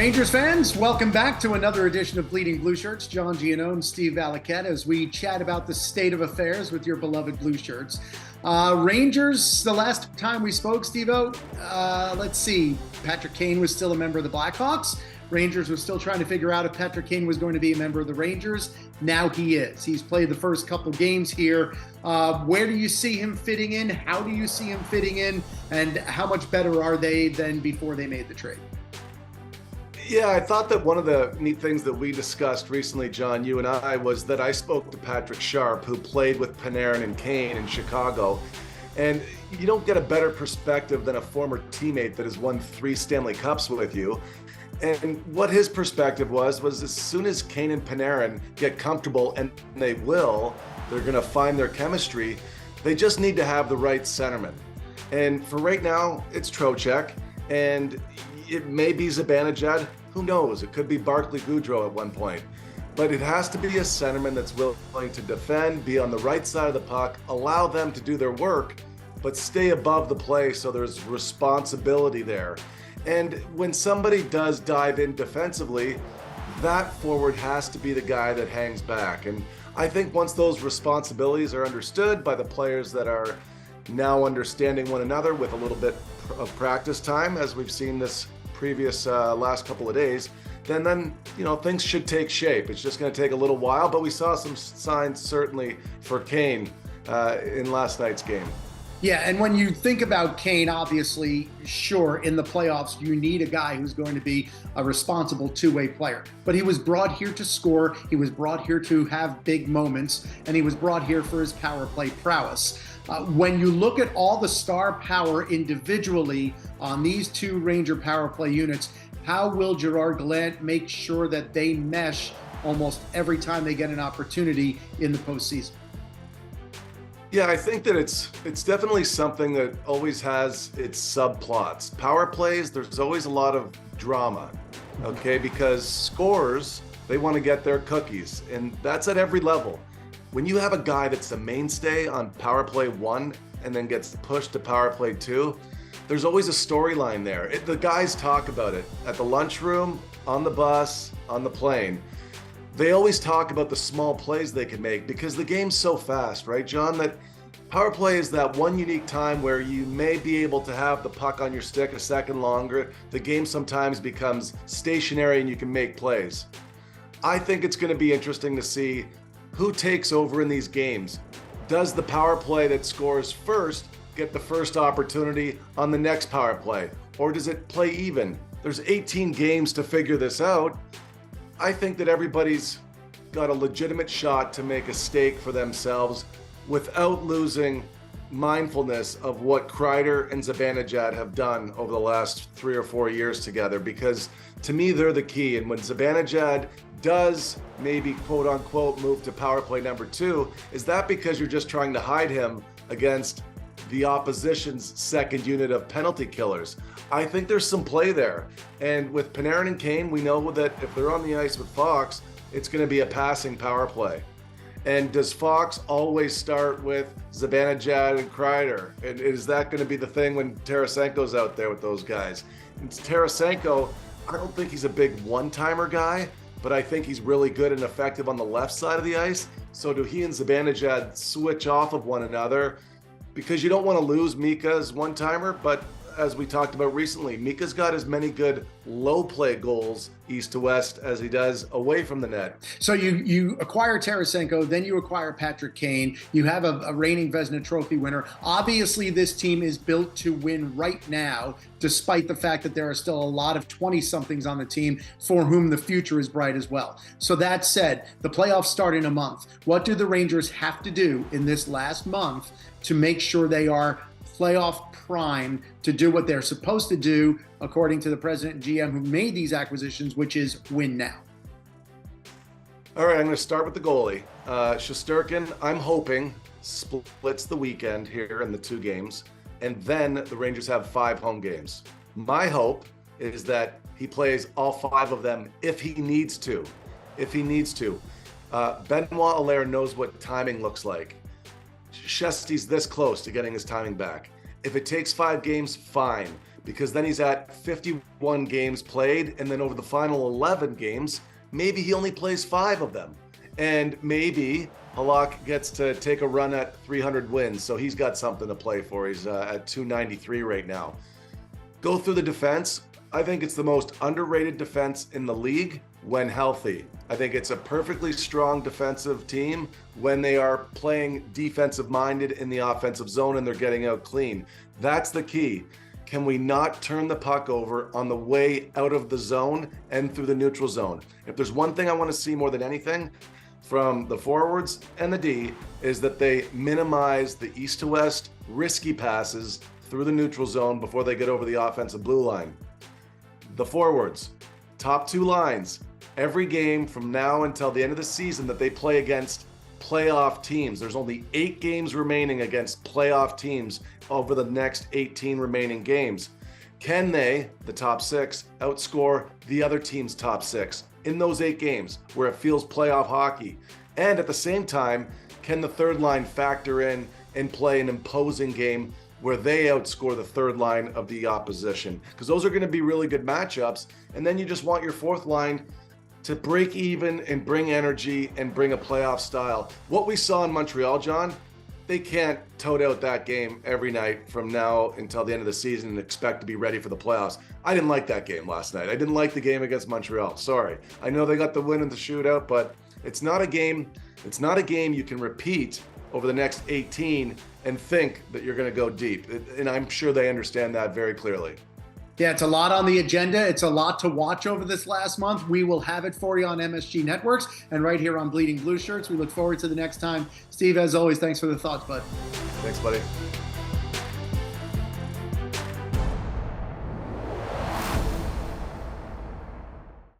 Rangers fans, welcome back to another edition of Bleeding Blueshirts. John Giannone and Steve Valiquette as we chat about the state of affairs with your beloved Blueshirts. Rangers, the last time we spoke, Steve-O, let's see, Patrick Kane was still a member of the Blackhawks. Rangers was still trying to figure out if Patrick Kane was going to be a member of the Rangers. Now he is. He's played the first couple games here. Where do you see him fitting in? How do you see him fitting in? And how much better are they than before they made the trade? Yeah, I thought that one of the neat things that we discussed recently, John, you and I, was that I spoke to Patrick Sharp, who played with Panarin and Kane in Chicago. And you don't get a better perspective than a former teammate that has won 3 Stanley Cups with you. And what his perspective was as soon as Kane and Panarin get comfortable, and they will, they're going to find their chemistry. They just need to have the right centerman. And for right now, it's Trocheck. And it may be Zibanejad. Who knows? It could be Barclay Goodrow at one point. But it has to be a centerman that's willing to defend, be on the right side of the puck, allow them to do their work, but stay above the play so there's responsibility there. And when somebody does dive in defensively, that forward has to be the guy that hangs back. And I think once those responsibilities are understood by the players that are now understanding one another with a little bit of practice time, as we've seen this previous last couple of days, then things should take shape. It's just going to take a little while, but we saw some signs certainly for Kane in last night's game. Yeah, and when you think about Kane, obviously, sure, in the playoffs, you need a guy who's going to be a responsible two-way player. But he was brought here to score, he was brought here to have big moments, and he was brought here for his power play prowess. When you look at all the star power individually on these 2 Ranger power play units, how will Gerard Gallant make sure that they mesh almost every time they get an opportunity in the postseason? Yeah, I think that it's definitely something that always has its subplots. Power plays, there's always a lot of drama, okay? Because scorers, they want to get their cookies, and that's at every level. When you have a guy that's the mainstay on power play 1 and then gets pushed to power play 2, there's always a storyline there. The guys talk about it at the lunchroom, on the bus, on the plane. They always talk about the small plays they can make because the game's so fast, right, John? That power play is that one unique time where you may be able to have the puck on your stick a second longer. The game sometimes becomes stationary and you can make plays. I think it's going to be interesting to see who takes over in these games. Does the power play that scores first get the first opportunity on the next power play? Or does it play even? There's 18 games to figure this out. I think that everybody's got a legitimate shot to make a stake for themselves without losing mindfulness of what Kreider and Zibanejad have done over the last 3 or 4 years together, because to me, they're the key. And when Zibanejad does maybe quote unquote move to power play number 2, is that because you're just trying to hide him against the opposition's second unit of penalty killers? I think there's some play there. And with Panarin and Kane, we know that if they're on the ice with Fox, it's going to be a passing power play. And does Fox always start with Zibanejad and Kreider? And is that going to be the thing when Tarasenko's out there with those guys? And Tarasenko, I don't think he's a big one-timer guy, but I think he's really good and effective on the left side of the ice. So do he and Zibanejad switch off of one another? Because you don't want to lose Mika's one-timer, but as we talked about recently, Mika's got as many good low play goals east to west as he does away from the net. So you acquire Tarasenko, then you acquire Patrick Kane. You have a reigning Vezina Trophy winner. Obviously, this team is built to win right now, despite the fact that there are still a lot of 20-somethings on the team for whom the future is bright as well. So that said, the playoffs start in a month. What do the Rangers have to do in this last month to make sure they are playoff primed to do what they're supposed to do, according to the president and GM who made these acquisitions, which is win now? All right, I'm going to start with the goalie. Shesterkin, I'm hoping, splits the weekend here in the 2 games, and then the Rangers have 5 home games. My hope is that he plays all 5 of them if he needs to. Benoit Allaire knows what timing looks like. Shesty's this close to getting his timing back. If it takes 5 games, fine. because then he's at 51 games played, and then over the final 11 games, maybe he only plays 5 of them. And maybe Halak gets to take a run at 300 wins, so he's got something to play for. He's at 293 right now. Go through the defense. I think it's the most underrated defense in the league when healthy. I think it's a perfectly strong defensive team when they are playing defensive-minded in the offensive zone and they're getting out clean. That's the key. Can we not turn the puck over on the way out of the zone and through the neutral zone? If there's one thing I want to see more than anything from the forwards and the D, is that they minimize the east to west risky passes through the neutral zone before they get over the offensive blue line. The forwards, top 2 lines, every game from now until the end of the season that they play against playoff teams. There's only 8 games remaining against playoff teams over the next 18 remaining games. Can they, the top 6, outscore the other team's top 6 in those 8 games where it feels playoff hockey? And at the same time, can the third line factor in and play an imposing game where they outscore the third line of the opposition? Because those are going to be really good matchups. And then you just want your fourth line to break even and bring energy and bring a playoff style. What we saw in Montreal, John, they can't tote out that game every night from now until the end of the season and expect to be ready for the playoffs. I didn't like that game last night. I didn't like the game against Montreal. Sorry. I know they got the win in the shootout, but it's not a game you can repeat over the next 18 and think that you're going to go deep. And I'm sure they understand that very clearly. Yeah, it's a lot on the agenda. It's a lot to watch over this last month. We will have it for you on MSG Networks and right here on Bleeding Blue Shirts. We look forward to the next time. Steve, as always, thanks for the thoughts, bud. Thanks, buddy.